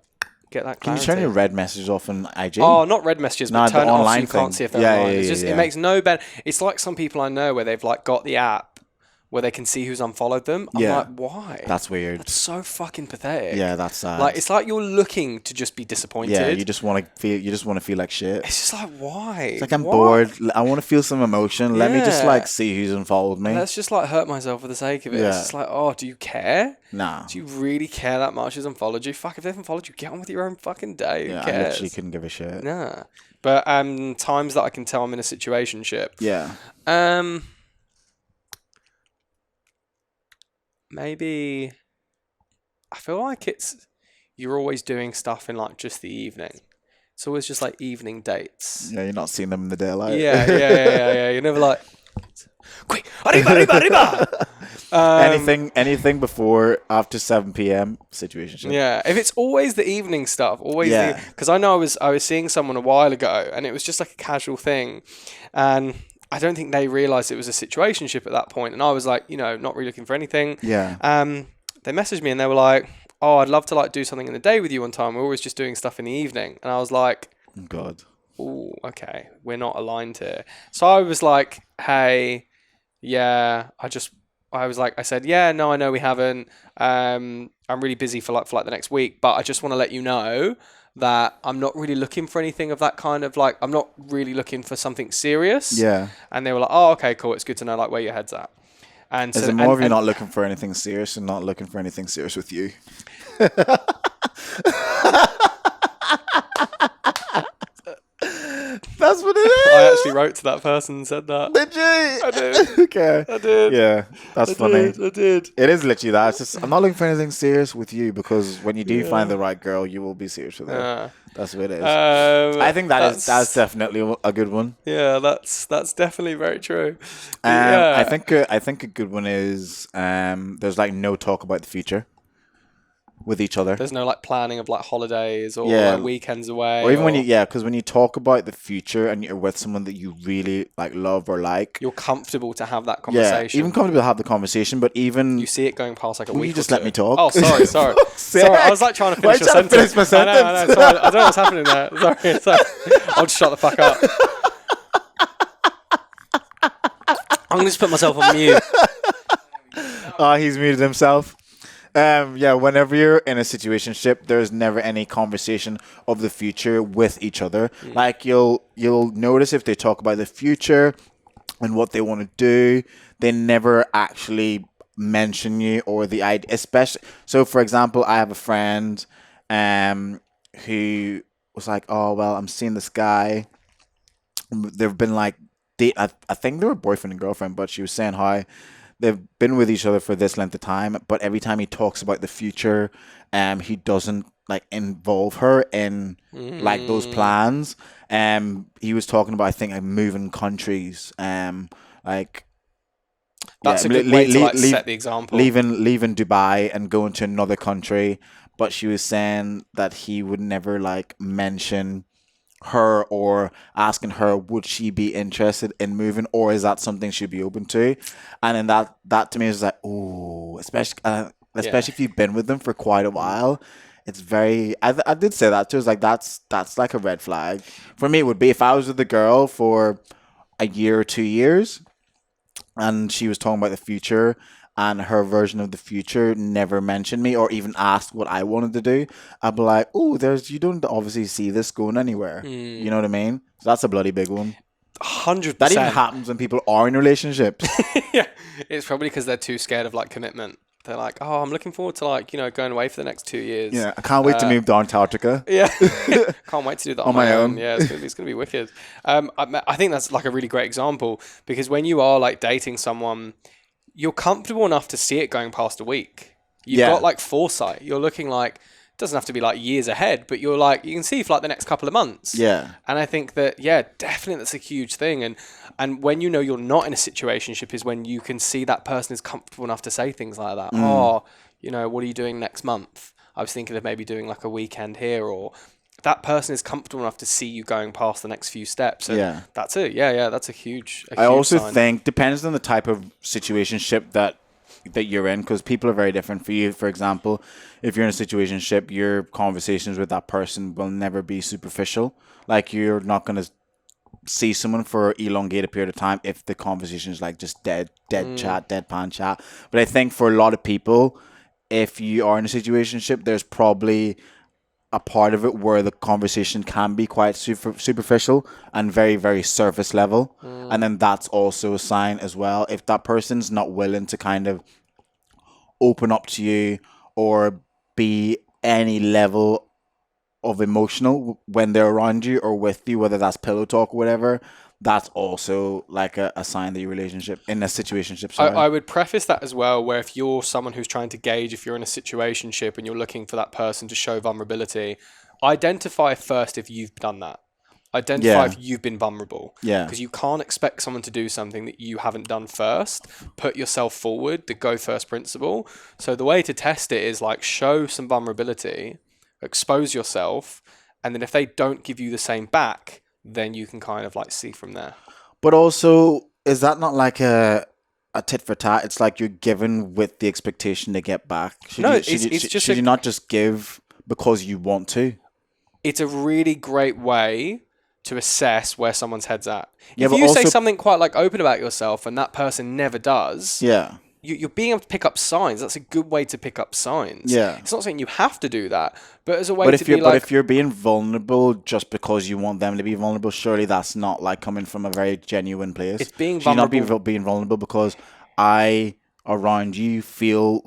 get that clarity. Can you turn your red messages off on IG? Oh, not red messages, but turn it off so you can't see if they're online. It makes no benefit. It's like some people I know where they've like got the app where they can see who's unfollowed them. I'm like, why? That's weird. That's so fucking pathetic. Yeah, that's sad. Like it's like you're looking to just be disappointed. Yeah, you just want to feel like shit. It's just like, why? It's like I'm bored. I want to feel some emotion. Let me just like see who's unfollowed me. Let's just like hurt myself for the sake of it. It's just like, oh, do you care? Nah. Do you really care that much who's unfollowed you? Fuck, if they've unfollowed you, get on with your own fucking day. Who cares? I literally couldn't give a shit. Nah. But times that I can tell I'm in a situationship. Yeah. Maybe I feel like you're always doing stuff in like just the evening. It's always just like evening dates. Yeah, you're not seeing them in the daylight. Yeah. You're never like, quick, arriba. Anything before after 7 p.m. situationship. Yeah, if it's always the evening stuff, because I know I was seeing someone a while ago, and it was just like a casual thing, and I don't think they realised it was a situationship at that point, and I was like, not really looking for anything. Yeah. They messaged me and they were like, "Oh, I'd love to like do something in the day with you one time. We're always just doing stuff in the evening." And I was like, "God. Oh, okay, we're not aligned here." So I was like, "Hey, yeah, I said, yeah, no, I know we haven't. I'm really busy for the next week, but I just want to let you know that I'm not really looking for anything of that kind of like, I'm not really looking for something serious." Yeah. And they were like, "Oh, okay, cool. It's good to know like where your head's at." And is it more of you not looking for anything serious and not looking for anything serious with you? That's what it is. I actually wrote to that person and said that. Did you? I did. Okay. I did. Yeah, that's funny. I did. It is literally that. It's just, I'm not looking for anything serious with you because when you do find the right girl, you will be serious with her. That's what it is. I think that's definitely a good one. Yeah, that's definitely very true. I think a good one is there's like no talk about the future with each other. There's no like planning of like holidays or like weekends away. Or even because when you talk about the future and you're with someone that you really like love or like, you're comfortable to have that conversation. Yeah, even comfortable to have the conversation, but even you see it going past like a week. You just let me talk. Oh, sorry. Sorry, I was like trying to finish your sentence. Finish my sentence? I know. Sorry, I don't know what's happening there. Sorry. I'll just shut the fuck up. I'm gonna just put myself on mute. He's muted himself. Whenever you're in a situationship, there's never any conversation of the future with each other. Like you'll notice if they talk about the future and what they want to do, they never actually mention you or the idea. Especially, so for example, I have a friend who was like, "Oh well, I'm seeing this guy." They've been like, I think they were boyfriend and girlfriend, but she was saying how they've been with each other for this length of time, but every time he talks about the future, he doesn't like involve her in like those plans. He was talking about, I think, like moving countries, like that's a good way to like set the example. Leaving Dubai and going to another country, but she was saying that he would never like mention her or asking her would she be interested in moving, or is that something she'd be open to. And then that to me is like, oh, especially if you've been with them for quite a while, it's very I did say that too. It's like that's like a red flag for me. It would be if I was with the girl for a year or 2 years and she was talking about the future and her version of the future never mentioned me or even asked what I wanted to do, I'd be like, oh, you don't obviously see this going anywhere. You know what I mean? So that's a bloody big one. 100%. That even happens when people are in relationships. Yeah. It's probably because they're too scared of like commitment. They're like, oh, I'm looking forward to like, going away for the next 2 years. Yeah, I can't wait to move to Antarctica. Yeah. Can't wait to do that on my own. Yeah, it's gonna be wicked. I think that's like a really great example because when you are like dating someone, you're comfortable enough to see it going past a week. You've got like foresight. You're looking like, it doesn't have to be like years ahead, but you're like, you can see for like the next couple of months. Yeah. And I think that, definitely that's a huge thing. And when you know you're not in a situationship is when you can see that person is comfortable enough to say things like that. Oh, what are you doing next month? I was thinking of maybe doing like a weekend here, or that person is comfortable enough to see you going past the next few steps. And that's it. Yeah, that's a huge I also sign. think depends on the type of situationship that you're in, because people are very different. For you, for example, if you're in a situationship, your conversations with that person will never be superficial. Like you're not going to see someone for an elongated period of time if the conversation is like just deadpan chat. But I think for a lot of people, if you are in a situationship, there's probably a part of it where the conversation can be quite superficial and very, very surface level. And then that's also a sign as well. If that person's not willing to kind of open up to you or be any level of emotional when they're around you or with you, whether that's pillow talk or whatever, that's also like a sign that your relationship in a situationship. I would preface that as well, where if you're someone who's trying to gauge if you're in a situationship and you're looking for that person to show vulnerability, identify first if you've done that. Identify if you've been vulnerable. Yeah. Because you can't expect someone to do something that you haven't done first. Put yourself forward, the go first principle. So the way to test it is like show some vulnerability, expose yourself, and then if they don't give you the same back, then you can kind of like see from there. But also, is that not like a tit for tat? It's like you're given with the expectation to get back. Should you not just give because you want to? It's a really great way to assess where someone's head's at. If you say something quite like open about yourself and that person never does, you're being able to pick up signs. That's a good way to pick up signs. Yeah. It's not saying you have to do that, but as a way to be like... But if you're being vulnerable just because you want them to be vulnerable, surely that's not like coming from a very genuine place. It's being vulnerable. You're not being vulnerable because around you feel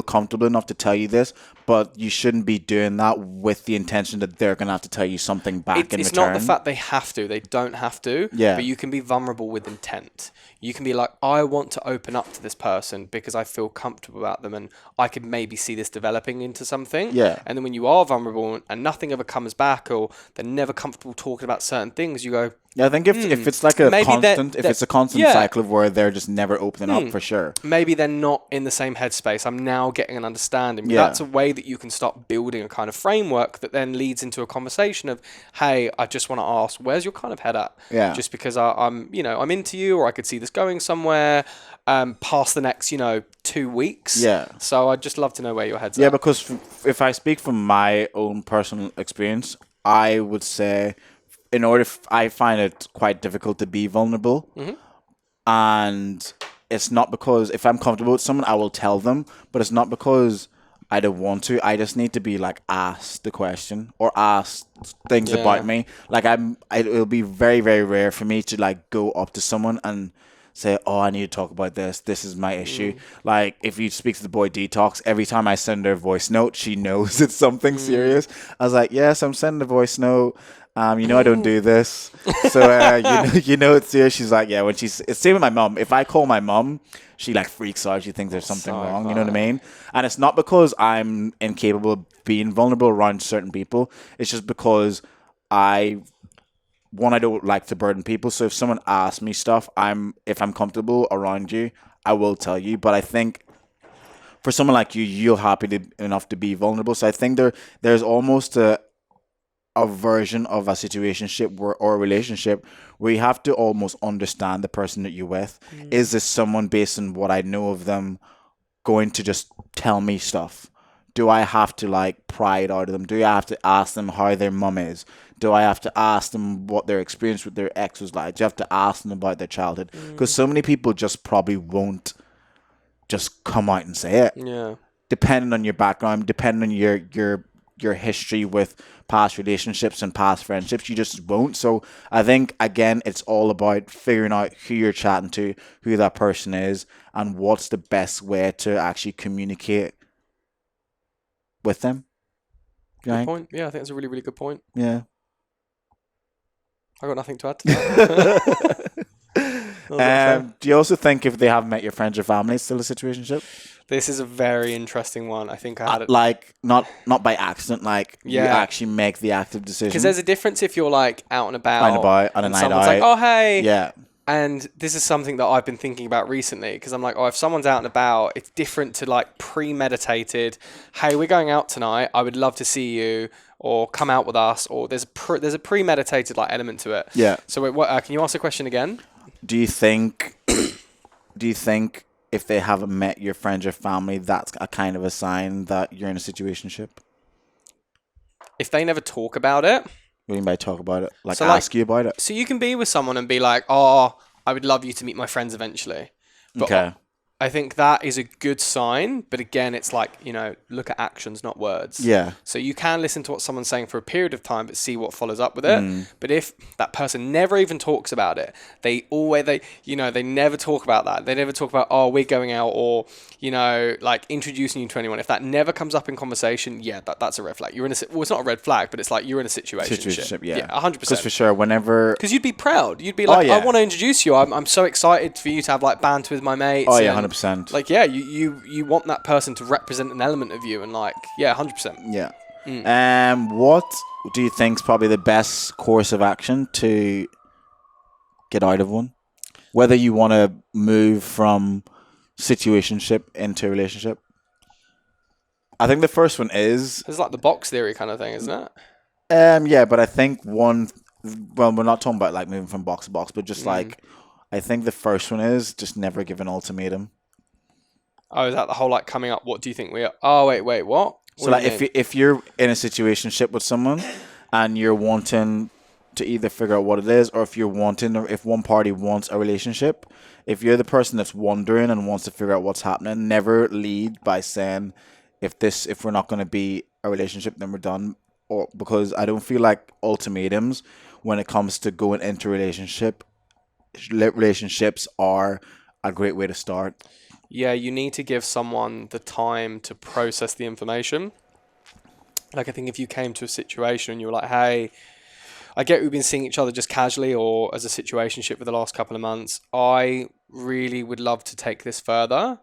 comfortable enough to tell you this, but you shouldn't be doing that with the intention that they're going to have to tell you something back in return. It's not the fact they have to. They don't have to. Yeah. But you can be vulnerable with intent. You can be like, I want to open up to this person because I feel comfortable about them and I could maybe see this developing into something. Yeah. And then when you are vulnerable and nothing ever comes back or they're never comfortable talking about certain things, you go... Yeah, I think if it's like a constant, if it's a constant cycle of where they're just never opening up, for sure. Maybe they're not in the same headspace. I'm now getting an understanding. But that's a way that you can start building a kind of framework that then leads into a conversation of, hey, I just want to ask, where's your kind of head at? Yeah. Just because I'm into you, or I could see this going somewhere past the next, 2 weeks. Yeah. So I'd just love to know where your head's at. Yeah, because if I speak from my own personal experience, I would say... I find it quite difficult to be vulnerable. Mm-hmm. And it's not because if I'm comfortable with someone, I will tell them, but it's not because I don't want to. I just need to be like asked the question or asked things about me. Like it'll be very, very rare for me to like go up to someone and say, oh, I need to talk about this. This is my issue. Like, if you speak to the boy Detox, every time I send her a voice note, she knows it's something serious. I was like, yes, I'm sending a voice note. You know I don't do this. So, you know it's serious. She's like, yeah, when it's same with my mom. If I call my mom, she like freaks out. She thinks there's something wrong. You know what I mean? And it's not because I'm incapable of being vulnerable around certain people. It's just because I don't like to burden people. So if someone asks me stuff, if I'm comfortable around you, I will tell you. But I think for someone like you, you're happy enough to be vulnerable. So I think there's almost a version of a situationship or a relationship where you have to almost understand the person that you're with. Is this someone, based on what I know of them, going to just tell me stuff? Do I have to like pry it out of them? Do I have to ask them how their mum is? Do I have to ask them what their experience with their ex was like? Do you have to ask them about their childhood? Because so many people just probably won't just come out and say it. Yeah. Depending on your background, depending on your history with past relationships and past friendships, you just won't. So I think, again, it's all about figuring out who you're chatting to, who that person is, and what's the best way to actually communicate with them. Good point. Yeah, I think that's a really, really good point. Yeah. I got nothing to add to that. Do you also think if they haven't met your friends or family, it's still a situationship? This is a very interesting one. I think I had it like not by accident. Like you actually make the active decision. Because there's a difference if you're like out and about on a night someone's out. like, oh hey, yeah. And this is something that I've been thinking about recently, because I'm like, oh, if someone's out and about, it's different to like premeditated. Hey, we're going out tonight. I would love to see you, or come out with us, or there's a premeditated like element to it. Yeah. So can you ask the question again? Do you think if they haven't met your friends or family, that's a kind of a sign that you're in a situationship? If they never talk about it. What do you mean by talk about it? Like, so ask you about it? So you can be with someone and be like, oh, I would love you to meet my friends eventually. But okay. I think that is a good sign. But again, it's like, look at actions, not words. Yeah. So you can listen to what someone's saying for a period of time, but see what follows up with it. But if that person never even talks about it, they never talk about that. They never talk about, oh, we're going out, or, like introducing you to anyone. If that never comes up in conversation, that's a red flag. You're in it's not a red flag, but it's like you're in a situationship. Yeah. 100%. Because for sure, because you'd be proud. You'd be like, I want to introduce you. I'm so excited for you to have like banter with my mates. Oh yeah, 100%. Like, yeah, you want that person to represent an element of you, and like, 100%. Yeah. What do you think is probably the best course of action to get out of one? Whether you want to move from situationship into relationship. I think the first one is... It's like the box theory kind of thing, isn't it? Yeah, but I think we're not talking about like moving from box to box, but just like, I think the first one is just never give an ultimatum. Oh, is that the whole like coming up? What do you think we are? Oh, wait, what? So like if you're in a situationship with someone and you're wanting to either figure out what it is, or if one party wants a relationship, if you're the person that's wondering and wants to figure out what's happening, never lead by saying if we're not going to be a relationship, then we're done. Or because I don't feel like ultimatums when it comes to going into relationships are a great way to start. Yeah, you need to give someone the time to process the information. Like, I think if you came to a situation and you were like, hey, I get we've been seeing each other just casually or as a situationship for the last couple of months. I really would love to take this further.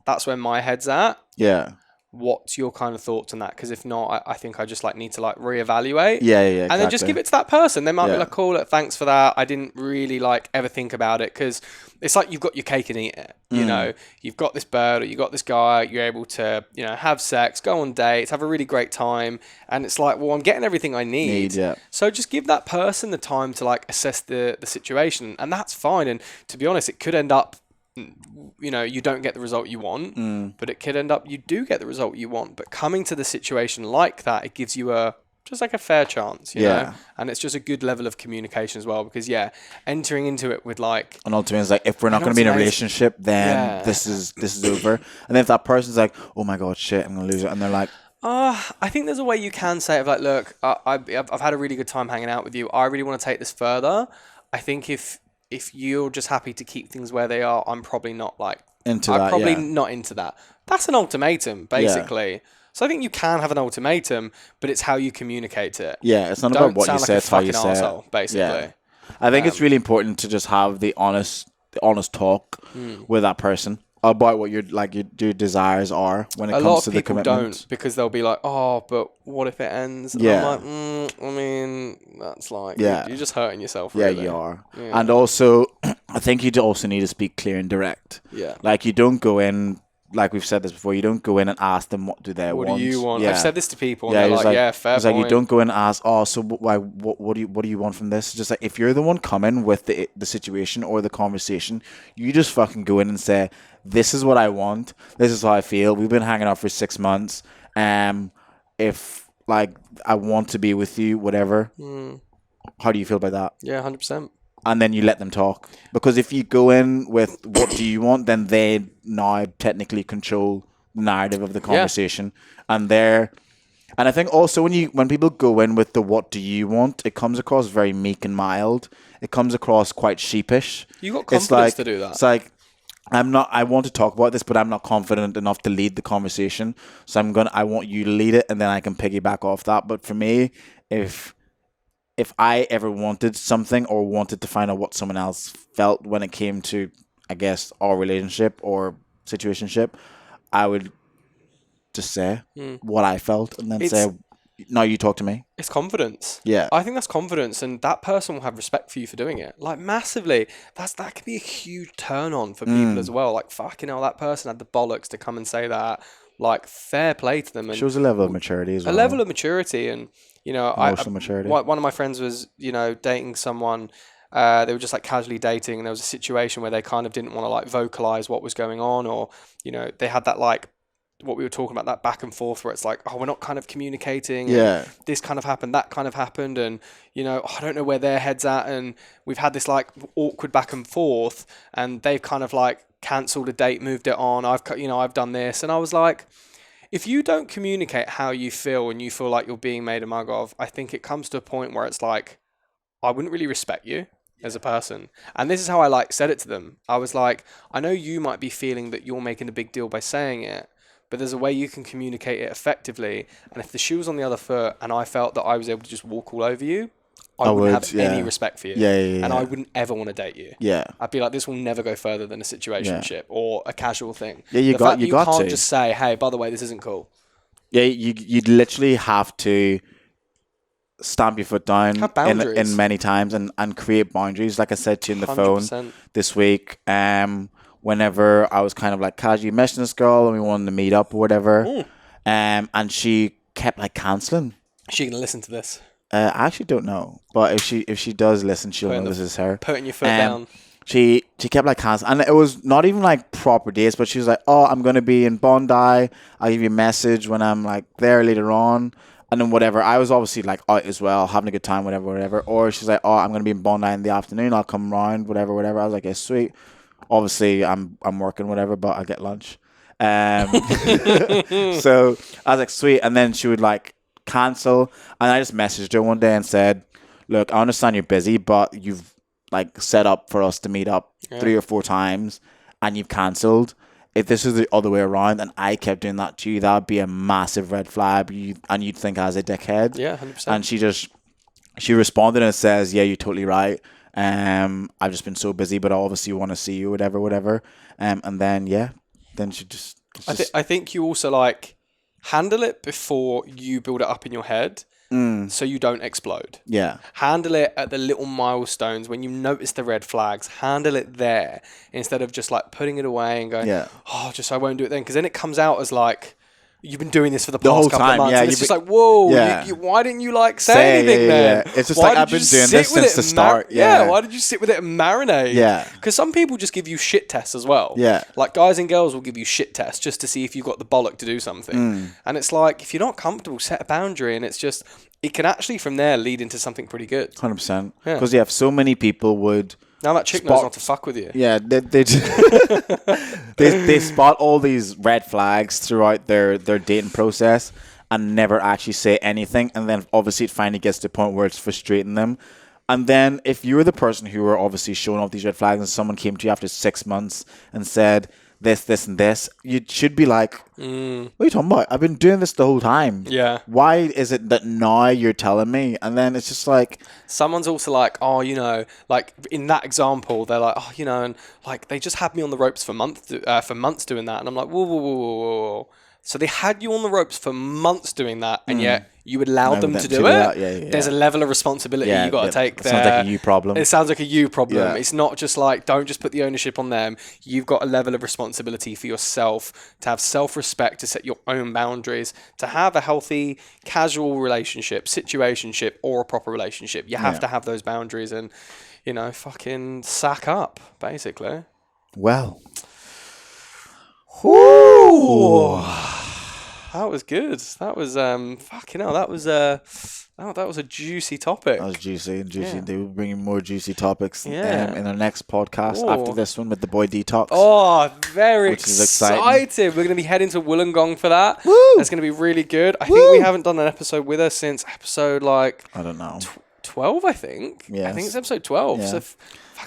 That's where my head's at. Yeah. What's your kind of thoughts on that? Because if not, I think I just like need to like reevaluate. Yeah, exactly. And then just give it to that person. They might be like, cool, thanks for that. I didn't really like ever think about it, because it's like you've got your cake and eat it. You know, you've got this bird or you got this guy, you're able to, have sex, go on dates, have a really great time. And it's like, well, I'm getting everything I need. So just give that person the time to like assess the situation, and that's fine. And to be honest, it could end up, you don't get the result you want, but it could end up you do get the result you want. But coming to the situation like that, it gives you just like a fair chance, you know? And it's just a good level of communication as well, because entering into it with like... And ultimately it's like, if we're not going to be in a relationship, then this is over. And then if that person's like, oh my God, shit, I'm going to lose it. And they're like... I think there's a way you can say it of like, look, I've had a really good time hanging out with you. I really want to take this further. I think if if you're just happy to keep things where they are, I'm probably not like not into that. That's an ultimatum, basically. Yeah. So I think you can have an ultimatum, but it's how you communicate it. Yeah, it's not about what you say, it's how you say it. Basically. Yeah. I think it's really important to just have the honest talk with that person about what your desires are when it comes to the commitment. A lot of people don't, because they'll be like, oh, but what if it ends? And I'm like, I mean, that's like, you're just hurting yourself, really. Yeah, you are. Yeah. And also, I think you also need to speak clear and direct. Yeah. Like, you don't go in, like we've said this before, you don't go in and ask them what do they want. What do you want? Yeah. I've said this to people, and they're like, fair point. Like, you don't go in and ask, oh, so what do you want from this? Just like, if you're the one coming with the situation or the conversation, you just fucking go in and say, this is what I want. This is how I feel. We've been hanging out for 6 months. If like I want to be with you, whatever. How do you feel about that? Yeah, 100%. And then you let them talk. Because if you go in with what do you want, then they now technically control the narrative of the conversation. Yeah. And I think also when people go in with the what do you want, it comes across very meek and mild. It comes across quite sheepish. You got confidence to do that. It's like, I want to talk about this, but I'm not confident enough to lead the conversation. So I want you to lead it, and then I can piggyback off that. But for me, if I ever wanted something or wanted to find out what someone else felt when it came to, I guess, our relationship or situationship, I would just say what I felt and then say, no, you talk to me. It's confidence. Yeah. I think that's confidence, and that person will have respect for you for doing it. Like, massively. That could be a huge turn on for people as well. Like, fucking hell, that person had the bollocks to come and say that. Like, fair play to them. And shows a level of maturity as well. A level of maturity, and emotional maturity. One of my friends was, dating someone. They were just like casually dating, and there was a situation where they kind of didn't want to like vocalize what was going on, or they had that like what we were talking about, that back and forth where it's like, oh, we're not kind of communicating. Yeah. This kind of happened, that kind of happened, and I don't know where their head's at, and we've had this like awkward back and forth, and they've kind of like cancelled a date, moved it on. I've done this, and I was like, if you don't communicate how you feel and you feel like you're being made a mug of, I think it comes to a point where it's like, I wouldn't really respect you as a person. And this is how I said it to them. I was like, I know you might be feeling that you're making a big deal by saying it, but there's a way you can communicate it effectively. And if the shoe was on the other foot and I felt that I was able to just walk all over you, I wouldn't have any respect for you. And I wouldn't ever want to date you. Yeah. I'd be like, this will never go further than a situationship or a casual thing. Yeah, you can't just say, hey, by the way, this isn't cool. Yeah, you'd literally have to stamp your foot down in many times and create boundaries. Like I said to you in the 100%. Phone this week, whenever I was kind of like casually messaging this girl and we wanted to meet up or whatever, and she kept like cancelling. Is she gonna listen to this? I actually don't know, but if she does listen, she'll know this is her. Putting your foot down. She kept like cancelling, and it was not even like proper dates, but she was like, "Oh, I'm gonna be in Bondi. I'll give you a message when I'm like there later on." And then whatever, I was obviously like out as well, having a good time, whatever. Or she's like, "Oh, I'm gonna be in Bondi in the afternoon. I'll come round, whatever." I was like, "Yeah, sweet." Obviously, I'm working, whatever, but I'll get lunch. So I was like, sweet. And then she would like cancel. And I just messaged her one day and said, look, I understand you're busy, but you've like set up for us to meet up 3 or 4 times and you've cancelled. If this is the other way around and I kept doing that to you, that would be a massive red flag. And you'd think I was a dickhead. Yeah, 100%. And she responded and says, yeah, you're totally right. I've just been so busy, but I obviously want to see you, whatever. And then she just. I think you also like handle it before you build it up in your head, so you don't explode. Yeah. Handle it at the little milestones when you notice the red flags. Handle it there instead of just like putting it away and going, just I won't do it then, because then it comes out as like, you've been doing this for the past couple of months. Yeah, and it's just like, whoa, why didn't you like say anything then? Yeah. It's just why like, I've been doing this since the start. Why did you sit with it and marinate? Yeah. Because some people just give you shit tests as well. Yeah. Like guys and girls will give you shit tests just to see if you've got the bollock to do something. And it's like, if you're not comfortable, set a boundary. And it's just, it can actually from there lead into something pretty good. 100%. Because if so many people would... Now that chick knows not to fuck with you. Yeah, they spot all these red flags throughout their dating process and never actually say anything. And then obviously it finally gets to the point where it's frustrating them. And then if you were the person who were obviously showing off these red flags and someone came to you after 6 months and said this, and this, you should be like, what are you talking about? I've been doing this the whole time. Yeah. Why is it that now you're telling me? And then it's just like... Someone's also like, oh, you know, like in that example, they're like, oh, you know, and like they just had me on the ropes for months doing that. And I'm like, whoa, whoa, whoa, whoa, whoa. So they had you on the ropes for months doing that, and yet you allowed them to do it. Yeah. There's a level of responsibility you got to take there. It sounds like a you problem. It sounds like a you problem. Yeah. It's not just like, don't just put the ownership on them. You've got a level of responsibility for yourself, to have self-respect, to set your own boundaries, to have a healthy, casual relationship, situationship, or a proper relationship. You have to have those boundaries and, you know, fucking sack up, basically. Well. Ooh. That was good. That was fucking hell. That was that was a juicy topic. That was juicy. They will bring you more juicy topics in our next podcast after Ooh. this one with the boy Detox. Oh, very exciting. We're going to be heading to Wollongong for that. Woo! That's going to be really good. I think we haven't done an episode with her since episode like I don't know 12. I think. Yes. I think it's episode 12. Yeah. So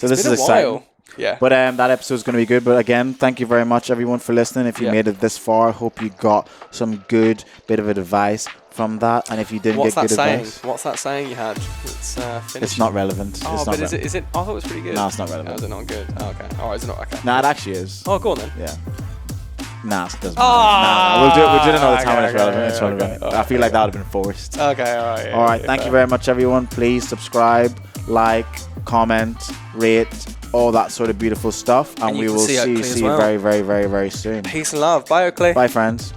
this is a exciting. while. Yeah. But that episode is going to be good. But again, thank you very much, everyone, for listening. If you made it this far, hope you got some good bit of advice from that. And if you didn't get good advice... What's that saying you had? It's It's not relevant. Oh, but is it? I thought it was pretty good. No, it's not relevant. No, is it not good? Oh, okay. All right, is it not? Okay. Nah, it actually is. Oh, go on then. Yeah. Nah, it doesn't matter. Nah, we'll do it another time when it's relevant. It's relevant. I feel like that would have been forced. Okay, all right. All right, thank you very much, everyone. Please subscribe, like, comment, rate, all that sort of beautiful stuff. And we will see you very, very, very, very soon. Peace and love. Bye, Oakley. Bye, friends.